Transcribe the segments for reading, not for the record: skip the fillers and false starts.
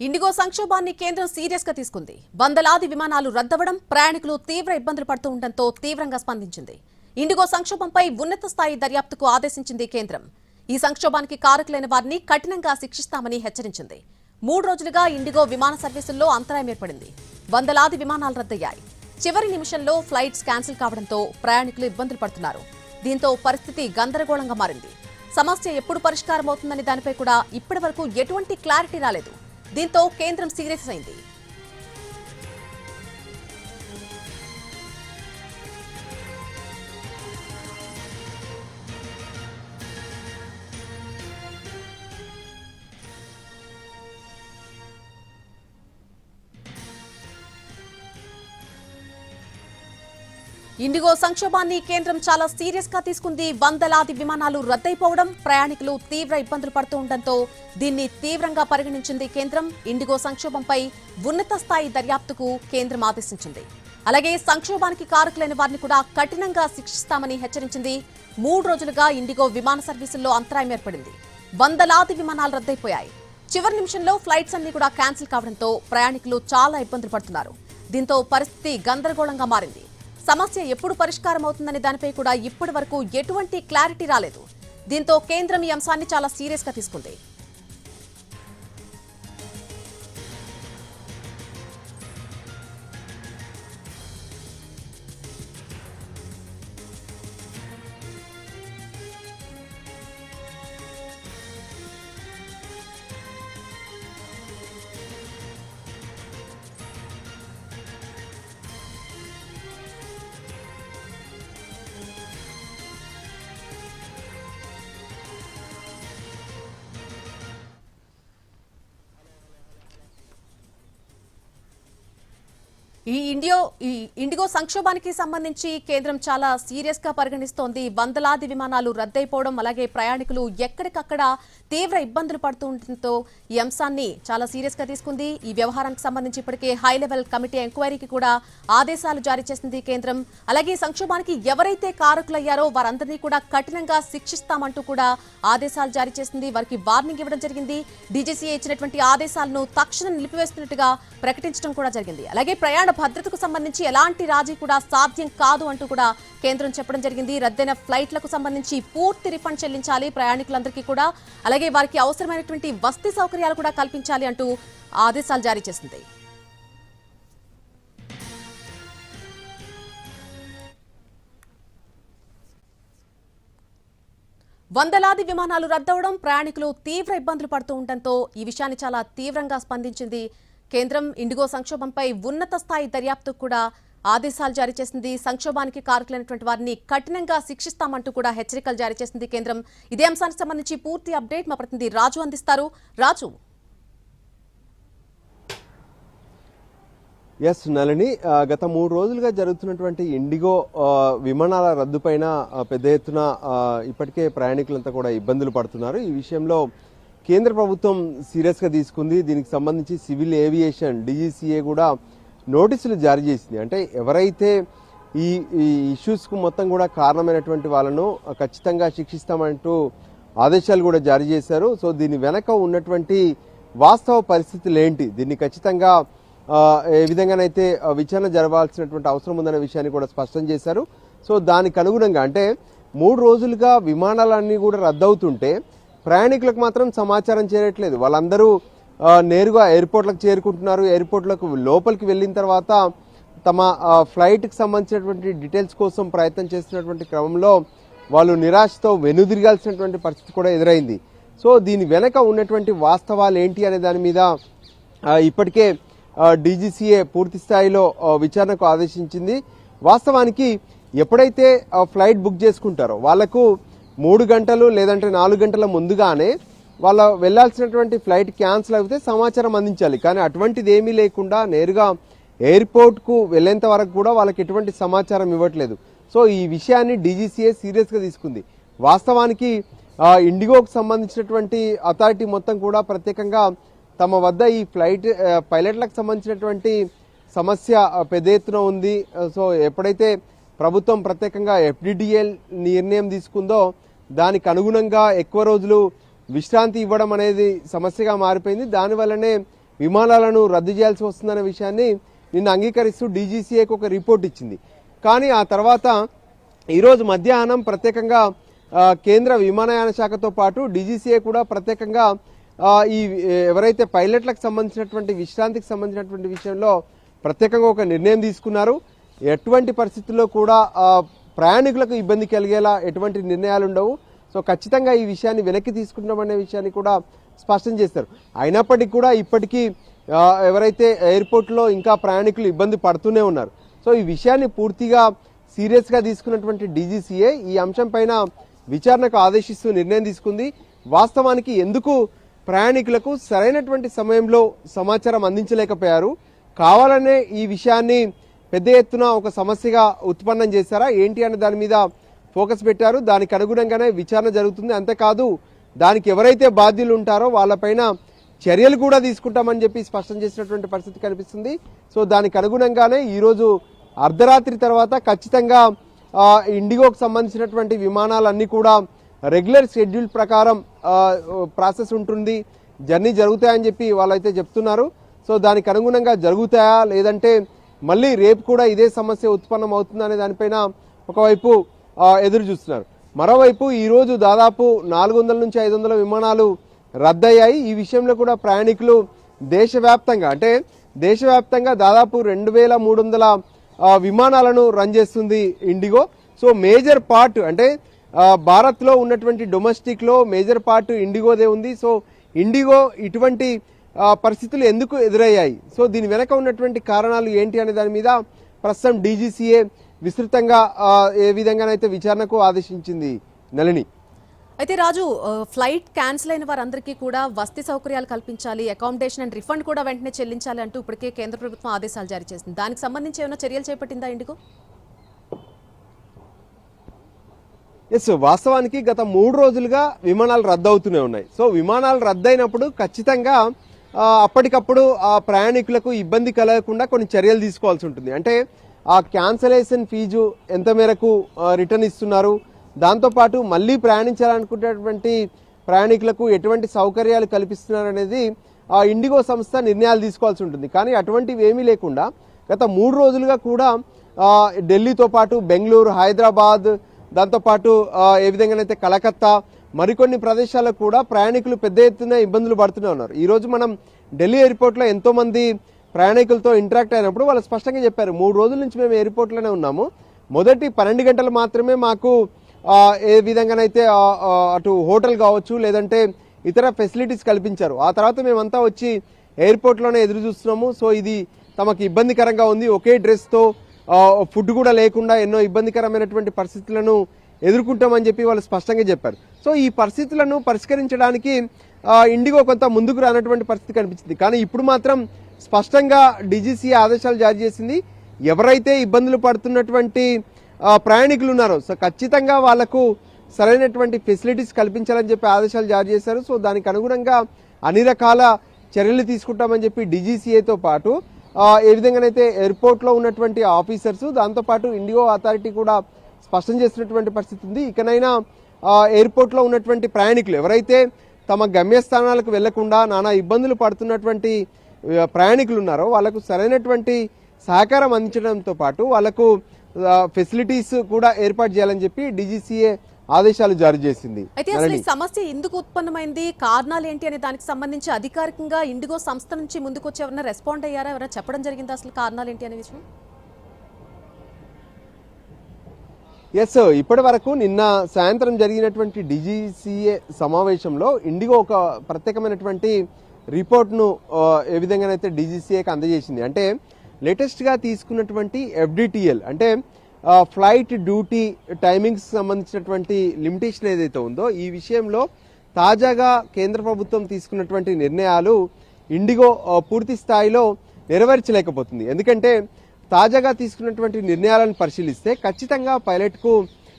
IndiGo సంక్షోభాన్ని కేంద్రం serious గా తీసుకుంది. వందలాది విమానాలు రద్దవడం, ప్రయాణికులు తీవ్ర ఇబ్బందులు పడుతూ ఉండడంతో తీవ్రంగా స్పందించింది. ఇండిగో సంక్షోభంపై ఉన్నత స్థాయి దర్యాప్తుకు ఆదేశించింది కేంద్రం. ఈ సంక్షోభానికి కారకులైన వారిని కఠినంగా శిక్షిస్తామని హెచ్చరించింది. 3 రోజులుగా ఇండిగో విమాన సర్వీసుల్లో అంతరాయం ఏర్పడింది. వందలాది విమానాలు రద్దయ్యాయి. చివరి నిమిషంలో ఫ్లైట్స్ క్యాన్సిల్ కావడంతో ప్రయాణికులు ఇబ్బందులు పడుతున్నారు. దీంతో పరిస్థితి గందరగోళంగా మారింది. సమస్య ఎప్పుడు పరిష్కారం అవుతుందనే దానిపై కూడా ఇప్పటివరకు ఎటువంటి క్లారిటీ రాలేదు. దీంతో కేంద్రం సీరియస్ అయింది. ఇండిగో సంక్షోభాన్ని కేంద్రం చాలా సీరియస్ గా తీసుకుంది. వందలాది విమానాలు రద్దయిపోవడం, ప్రయాణికులు తీవ్ర ఇబ్బందులు పడుతూ ఉండడంతో దీన్ని తీవ్రంగా పరిగణించింది కేంద్రం. ఇండిగో సంక్షోభంపై ఉన్నత స్థాయి దర్యాప్తుకు కేంద్రం ఆదేశించింది. అలాగే సంక్షోభానికి కారకులైన వారిని కూడా కఠినంగా శిక్షిస్తామని హెచ్చరించింది. 3 రోజులుగా ఇండిగో విమాన సర్వీసుల్లో అంతరాయం ఏర్పడింది. వందలాది విమానాలు రద్దయిపోయాయి. చివరి నిమిషంలో ఫ్లైట్స్ అన్ని కూడా క్యాన్సిల్ కావడంతో ప్రయాణికులు చాలా ఇబ్బందులు పడుతున్నారు. దీంతో పరిస్థితి గందరగోళంగా మారింది. సమస్య ఎప్పుడు పరిష్కారం అవుతుందనే దానిపై కూడా ఇప్పటి వరకు ఎటువంటి క్లారిటీ రాలేదు. దీంతో కేంద్రం ఈ అంశాన్ని చాలా సీరియస్ గా తీసుకుంది. ఈ ఇండిగో సంక్షోభానికి సంబంధించి కేంద్రం చాలా సీరియస్ గా పరిగణిస్తోంది. వందలాది విమానాలు రద్దయిపోవడం, అలాగే ప్రయాణికులు ఎక్కడికక్కడ తీవ్ర ఇబ్బందులు పడుతూ ఉండటంతో ఈ అంశాన్ని చాలా సీరియస్ గా తీసుకుంది. ఈ వ్యవహారానికి సంబంధించి ఇప్పటికే హై లెవెల్ కమిటీ ఎంక్వైరీకి కూడా ఆదేశాలు జారీ చేసింది కేంద్రం. అలాగే సంక్షోభానికి ఎవరైతే కారకులయ్యారో వారందరినీ కూడా కఠినంగా శిక్షిస్తామంటూ కూడా ఆదేశాలు జారీ చేసింది. వారికి వార్నింగ్ ఇవ్వడం జరిగింది. డీజీసీఏ ఇచ్చినటువంటి ఆదేశాలను తక్షణం నిలిపివేస్తున్నట్టుగా ప్రకటించడం కూడా జరిగింది. అలాగే ప్రయాణ భద్రతకు సంబంధించి ఎలాంటి రాజీ కూడా సాధ్యం కాదు అంటూ కూడా కేంద్రం చెప్పడం జరిగింది. రద్దయిన ఫ్లైట్లకు సంబంధించి పూర్తి రిఫండ్ చెల్లించాలి ప్రయాణికులందరికీ కూడా. అలాగే వారికి అవసరమైనటువంటి వసతి సౌకర్యాలు కూడా కల్పించాలి అంటూ ఆదేశాలు జారీ చేసింది. వందలాది విమానాలు రద్దవడం, ప్రయాణికులు తీవ్ర ఇబ్బందులు పడుతూ ఉండటంతో ఈ విషయాన్ని చాలా తీవ్రంగా స్పందించింది కేంద్రం. ఇండిగో సంక్షోభంపై ఉన్నత స్థాయి దర్యాప్తుకు కూడా ఆదేశాలు జారీ చేసింది. సంక్షోభానికి కారకులైనటువంటి వారిని కఠినంగా శిక్షిస్తామంటూ కూడా హెచ్చరికలు జారీ చేసింది కేంద్రం. ఇదే అంశానికి సంబంధించి పూర్తి అప్డేట్ మా ప్రతినిధి రాజు అందిస్తారు. రాజు. ఎస్ నళిని, గత 3 రోజులుగా జరుగుతున్నటువంటి ఇండిగో విమానాల రద్దుపైన పెద్ద ఎత్తున ఇప్పటికే ప్రయాణికులంతా కూడా ఇబ్బందులు పడుతున్నారు. ఈ విషయంలో కేంద్ర ప్రభుత్వం సీరియస్గా తీసుకుంది. దీనికి సంబంధించి సివిల్ ఏవియేషన్ డీజీసీఏ కూడా నోటీసులు జారీ చేసింది. అంటే ఎవరైతే ఈ ఇష్యూస్కు మొత్తం కూడా కారణమైనటువంటి వాళ్ళను ఖచ్చితంగా శిక్షిస్తామంటూ ఆదేశాలు కూడా జారీ చేశారు. సో దీని వెనక ఉన్నటువంటి వాస్తవ పరిస్థితులు ఏంటి, దీన్ని ఖచ్చితంగా ఏ విధంగానైతే విచారణ జరగాల్సినటువంటి అవసరం ఉందనే విషయాన్ని కూడా స్పష్టం చేశారు. సో దానికి అనుగుణంగా అంటే 3 రోజులుగా విమానాలన్నీ కూడా రద్దవుతుంటే ప్రయాణికులకు మాత్రం సమాచారం చేరట్లేదు. వాళ్ళందరూ నేరుగా ఎయిర్పోర్ట్లకు చేరుకుంటున్నారు. ఎయిర్పోర్ట్లకు లోపలికి వెళ్ళిన తర్వాత తమ ఫ్లైట్కి సంబంధించినటువంటి డీటెయిల్స్ కోసం ప్రయత్నం చేస్తున్నటువంటి క్రమంలో వాళ్ళు నిరాశతో వెనుదిరగాల్సినటువంటి పరిస్థితి కూడా ఎదురైంది. సో దీని వెనక ఉన్నటువంటి వాస్తవాలు ఏంటి అనే దాని మీద ఇప్పటికే డీజీసీఏ పూర్తి స్థాయిలో విచారణకు ఆదేశించింది. వాస్తవానికి ఎప్పుడైతే ఫ్లైట్ బుక్ చేసుకుంటారో వాళ్లకు 3 గంటలు లేదంటే 4 గంటల ముందుగానే వాళ్ళ వెళ్లాల్సినటువంటి ఫ్లైట్ క్యాన్సిల్ అయితే సమాచారం అందించాలి. కానీ అటువంటిది ఏమీ లేకుండా నేరుగా ఎయిర్పోర్ట్కు వెళ్లేంత వరకు కూడా వాళ్ళకి ఎటువంటి సమాచారం ఇవ్వట్లేదు. సో ఈ విషయాన్ని డీజీసీఏ సీరియస్గా తీసుకుంది. వాస్తవానికి ఇండిగోకు సంబంధించినటువంటి అథారిటీ మొత్తం కూడా ప్రత్యేకంగా తమ వద్ద ఈ ఫ్లైట్ పైలట్లకు సంబంధించినటువంటి సమస్య పెద్ద ఎత్తున ఉంది. సో ఎప్పుడైతే ప్రభుత్వం ప్రత్యేకంగా ఎఫ్డిడిఎల్ నిర్ణయం తీసుకుందో దానికి అనుగుణంగా ఎక్కువ రోజులు విశ్రాంతి ఇవ్వడం అనేది సమస్యగా మారిపోయింది. దానివల్లనే విమానాలను రద్దు చేయాల్సి వస్తుందనే విషయాన్ని నిన్న అంగీకరిస్తూ డీజీసీఏకి ఒక రిపోర్ట్ ఇచ్చింది. కానీ ఆ తర్వాత ఈరోజు మధ్యాహ్నం ప్రత్యేకంగా కేంద్ర విమానయాన శాఖతో పాటు డీజీసీఏ కూడా ప్రత్యేకంగా ఈ ఎవరైతే పైలట్లకు సంబంధించినటువంటి విశ్రాంతికి సంబంధించినటువంటి విషయంలో ప్రత్యేకంగా ఒక నిర్ణయం తీసుకున్నారు. ఎటువంటి పరిస్థితుల్లో కూడా ప్రయాణికులకు ఇబ్బంది కలిగేలా ఎటువంటి నిర్ణయాలు ఉండవు. సో ఖచ్చితంగా ఈ విషయాన్ని వెనక్కి తీసుకుంటామనే విషయాన్ని కూడా స్పష్టం చేస్తారు. అయినప్పటికీ కూడా ఇప్పటికీ ఎవరైతే ఎయిర్పోర్ట్లో ఇంకా ప్రయాణికులు ఇబ్బంది పడుతూనే ఉన్నారు. సో ఈ విషయాన్ని పూర్తిగా సీరియస్గా తీసుకున్నటువంటి డీజీసీఏ ఈ అంశం పైన విచారణకు ఆదేశిస్తూ నిర్ణయం తీసుకుంది. వాస్తవానికి ఎందుకు ప్రయాణికులకు సరైనటువంటి సమయంలో సమాచారం అందించలేకపోయారు, కావాలనే ఈ విషయాన్ని పెద్ద ఎత్తున ఒక సమస్యగా ఉత్పన్నం చేశారా ఏంటి అనే దాని మీద ఫోకస్ పెట్టారు. దానికి అనుగుణంగానే విచారణ జరుగుతుంది. అంతేకాదు దానికి ఎవరైతే బాధ్యులు ఉంటారో వాళ్ళపైన చర్యలు కూడా తీసుకుంటామని చెప్పి స్పష్టం చేసినటువంటి పరిస్థితి కనిపిస్తుంది. సో దానికి అనుగుణంగానే ఈరోజు అర్ధరాత్రి తర్వాత ఖచ్చితంగా ఇండిగోకు సంబంధించినటువంటి విమానాలన్నీ కూడా రెగ్యులర్ షెడ్యూల్ ప్రకారం ప్రాసెస్ ఉంటుంది, జర్నీ జరుగుతాయని చెప్పి వాళ్ళైతే చెప్తున్నారు. సో దానికి అనుగుణంగా జరుగుతాయా లేదంటే మళ్ళీ రేపు కూడా ఇదే సమస్య ఉత్పన్నం అవుతుందా అనే దానిపైన ఒకవైపు ఎదురు చూస్తున్నారు. మరోవైపు ఈరోజు దాదాపు 400 నుంచి 500 విమానాలు రద్దయ్యాయి. ఈ విషయంలో కూడా ప్రయాణికులు దేశవ్యాప్తంగా దాదాపు 2300 విమానాలను రన్ చేస్తుంది ఇండిగో. సో మేజర్ పార్ట్ అంటే భారత్లో ఉన్నటువంటి డొమెస్టిక్లో మేజర్ పార్ట్ ఇండిగోదే ఉంది. సో ఇండిగో ఇటువంటి పరిస్థితులు ఎందుకు ఎదురయ్యాయి, సో దీని వెనక ఉన్నటువంటి కారణాలు ఏంటి అనే దాని మీద ప్రస్తుతం డీజీసీఏ విస్తృతంగా ఏ విధంగానైతే విచారణకు ఆదేశించింది. నళిని, అయితే రాజు, ఫ్లైట్ క్యాన్సిల్ అయిన వారందరికీ కూడా వసతి సౌకర్యాలు కల్పించాలి, అకామిడేషన్ అండ్ రిఫండ్ కూడా వెంటనే చెల్లించాలి అంటూ ఇప్పటికే కేంద్ర ప్రభుత్వం ఆదేశాలు జారీ చేసింది. దానికి సంబంధించి ఏమైనా చర్యలు చేపట్టిందా ఇండిగో? ఎస్, వాస్తవానికి గత 3 రోజులుగా విమానాలు రద్దవుతూనే ఉన్నాయి. సో విమానాలు రద్దయినప్పుడు ఖచ్చితంగా అప్పటికప్పుడు ఆ ప్రయాణికులకు ఇబ్బంది కలగకుండా కొన్ని చర్యలు తీసుకోవాల్సి ఉంటుంది. అంటే ఆ క్యాన్సలేషన్ ఫీజు ఎంత మేరకు రిటర్న్ ఇస్తున్నారు, దాంతోపాటు మళ్ళీ ప్రయాణించాలనుకునేటువంటి ప్రయాణికులకు ఎటువంటి సౌకర్యాలు కల్పిస్తున్నారు అనేది ఇండిగో సంస్థ నిర్ణయాలు తీసుకోవాల్సి ఉంటుంది. కానీ అటువంటివి ఏమీ లేకుండా గత 3 రోజులుగా కూడా ఢిల్లీతో పాటు బెంగళూరు, హైదరాబాద్, దాంతోపాటు ఏ విధంగానైతే కలకత్తా, మరికొన్ని ప్రదేశాలకు కూడా ప్రయాణికులు పెద్ద ఎత్తున ఇబ్బందులు పడుతూనే ఉన్నారు. ఈరోజు మనం ఢిల్లీ ఎయిర్పోర్ట్లో ఎంతో మంది ప్రయాణికులతో ఇంటరాక్ట్ అయినప్పుడు వాళ్ళు స్పష్టంగా చెప్పారు, 3 రోజుల నుంచి మేము ఎయిర్పోర్ట్లోనే ఉన్నాము. మొదటి 12 గంటలు మాత్రమే మాకు ఏ విధంగానైతే అటు హోటల్ కావచ్చు లేదంటే ఇతర ఫెసిలిటీస్ కల్పించారు. ఆ తర్వాత మేమంతా వచ్చి ఎయిర్పోర్ట్లోనే ఎదురు చూస్తున్నాము. సో ఇది తమకు ఇబ్బందికరంగా ఉంది. ఒకే డ్రెస్తో ఫుడ్ కూడా లేకుండా ఎన్నో ఇబ్బందికరమైనటువంటి పరిస్థితులను ఎదుర్కొంటామని చెప్పి వాళ్ళు స్పష్టంగా చెప్పారు. సో ఈ పరిస్థితులను పరిష్కరించడానికి ఇండిగో కొంత ముందుకు రానటువంటి పరిస్థితి కనిపించింది. కానీ ఇప్పుడు మాత్రం స్పష్టంగా డీజీసీ ఆదేశాలు జారీ చేసింది. ఎవరైతే ఇబ్బందులు పడుతున్నటువంటి ప్రయాణికులు ఉన్నారో సో ఖచ్చితంగా వాళ్లకు సరైనటువంటి ఫెసిలిటీస్ కల్పించాలని చెప్పి ఆదేశాలు జారీ చేశారు. సో దానికి అనుగుణంగా అన్ని రకాల చర్యలు తీసుకుంటామని చెప్పి డీజీసీఏతో పాటు ఏ విధంగానైతే ఎయిర్పోర్ట్లో ఉన్నటువంటి ఆఫీసర్స్, దాంతోపాటు ఇండిగో అథారిటీ కూడా స్పష్టం చేసినటువంటి పరిస్థితి ఉంది. ఇకనైనా ఎయిర్పోర్ట్లో ఉన్నటువంటి ప్రయాణికులు ఎవరైతే తమ గమ్యస్థానాలకు వెళ్లకుండా నానా ఇబ్బందులు పడుతున్నటువంటి ప్రయాణికులు ఉన్నారో వాళ్లకు సరైనటువంటి సహకారం అందించడంతో పాటు వాళ్లకు ఫెసిలిటీస్ కూడా ఏర్పాటు చేయాలని చెప్పి డీజీసీఏ ఆదేశాలు జారీ చేసింది. అయితే అసలు ఈ సమస్య ఎందుకు ఉత్పన్నమైంది, కారణాలు ఏంటి అనే దానికి సంబంధించి అధికారికంగా ఇండిగో సంస్థ నుంచి ముందుకు వచ్చి ఎవరైనా రెస్పాండ్ అయ్యారా, ఎవరైనా చెప్పడం జరిగిందా అసలు కారణాలు ఏంటి అనే విషయం? ఎస్, ఇప్పటి వరకు నిన్న సాయంత్రం జరిగినటువంటి డీజీసీఏ సమావేశంలో ఇండిగో ఒక ప్రత్యేకమైనటువంటి రిపోర్ట్ను ఏ విధంగానైతే డీజీసీఏకి అందజేసింది. అంటే లేటెస్ట్గా తీసుకున్నటువంటి ఎఫ్డిటిఎల్ అంటే ఫ్లైట్ డ్యూటీ టైమింగ్స్ సంబంధించినటువంటి లిమిటేషన్ ఏదైతే ఉందో ఈ విషయంలో తాజాగా కేంద్ర ప్రభుత్వం తీసుకున్నటువంటి నిర్ణయాలు ఇండిగో పూర్తి స్థాయిలో నెరవేర్చలేకపోతుంది. ఎందుకంటే తాజాగా తీసుకున్నటువంటి నిర్ణయాలను పరిశీలిస్తే ఖచ్చితంగా పైలట్కు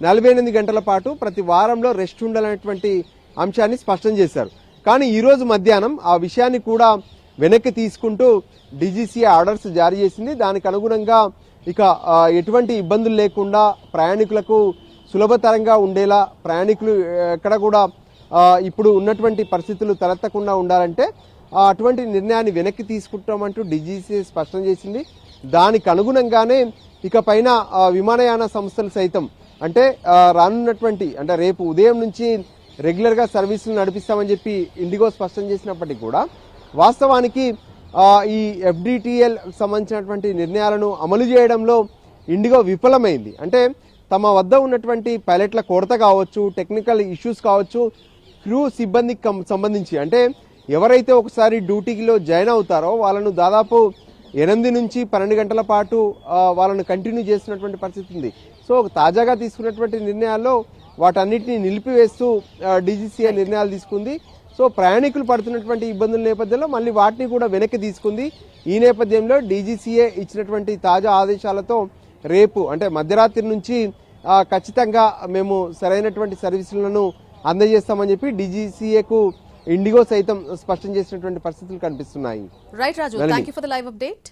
48 గంటల పాటు ప్రతి వారంలో రెస్ట్ ఉండాలనేటువంటి అంశాన్ని స్పష్టం చేశారు. కానీ ఈరోజు మధ్యాహ్నం ఆ విషయాన్ని కూడా వెనక్కి తీసుకుంటూ డీజీసీఏ ఆర్డర్స్ జారీ చేసింది. దానికి అనుగుణంగా ఇక ఎటువంటి ఇబ్బందులు లేకుండా ప్రయాణికులకు సులభతరంగా ఉండేలా, ప్రయాణికులు ఎక్కడ కూడా ఇప్పుడు ఉన్నటువంటి పరిస్థితులు తలెత్తకుండా ఉండాలంటే అటువంటి నిర్ణయాన్ని వెనక్కి తీసుకుంటామంటూ డీజీసీఏ స్పష్టం చేసింది. దానికి అనుగుణంగానే ఇక పైన విమానయాన సంస్థలు సైతం అంటే రానున్నటువంటి అంటే రేపు ఉదయం నుంచి రెగ్యులర్గా సర్వీసులు నడిపిస్తామని చెప్పి ఇండిగో స్పష్టం చేసినప్పటికీ కూడా వాస్తవానికి ఈ ఎఫ్డిటిఎల్ సంబంధించినటువంటి నిర్ణయాలను అమలు చేయడంలో ఇండిగో విఫలమైంది. అంటే తమ వద్ద ఉన్నటువంటి పైలట్ల కొరత కావచ్చు, టెక్నికల్ ఇష్యూస్ కావచ్చు, క్రూ సిబ్బందికి సంబంధించి అంటే ఎవరైతే ఒకసారి డ్యూటీలో జాయిన్ అవుతారో వాళ్ళను దాదాపు 8 నుంచి 12 గంటల పాటు వాళ్ళను కంటిన్యూ చేస్తున్నటువంటి పరిస్థితి ఉంది. సో తాజాగా తీసుకున్నటువంటి నిర్ణయాల్లో వాటన్నిటిని నిలిపివేస్తూ డీజీసీఏ నిర్ణయాలు తీసుకుంది. సో ప్రయాణికులు పడుతున్నటువంటి ఇబ్బందుల నేపథ్యంలో మళ్ళీ వాటిని కూడా వెనక్కి తీసుకుంది. ఈ నేపథ్యంలో డీజీసీఏ ఇచ్చినటువంటి తాజా ఆదేశాలతో రేపు అంటే మధ్యరాత్రి నుంచి ఖచ్చితంగా మేము సరైనటువంటి సర్వీసులను అందజేస్తామని చెప్పి డీజీసీఏకు ఇండిగో సైతం స్పష్టం చేసినటువంటి పరిస్థితులు కనిపిస్తున్నాయి. Right Raju, thank you for the live update.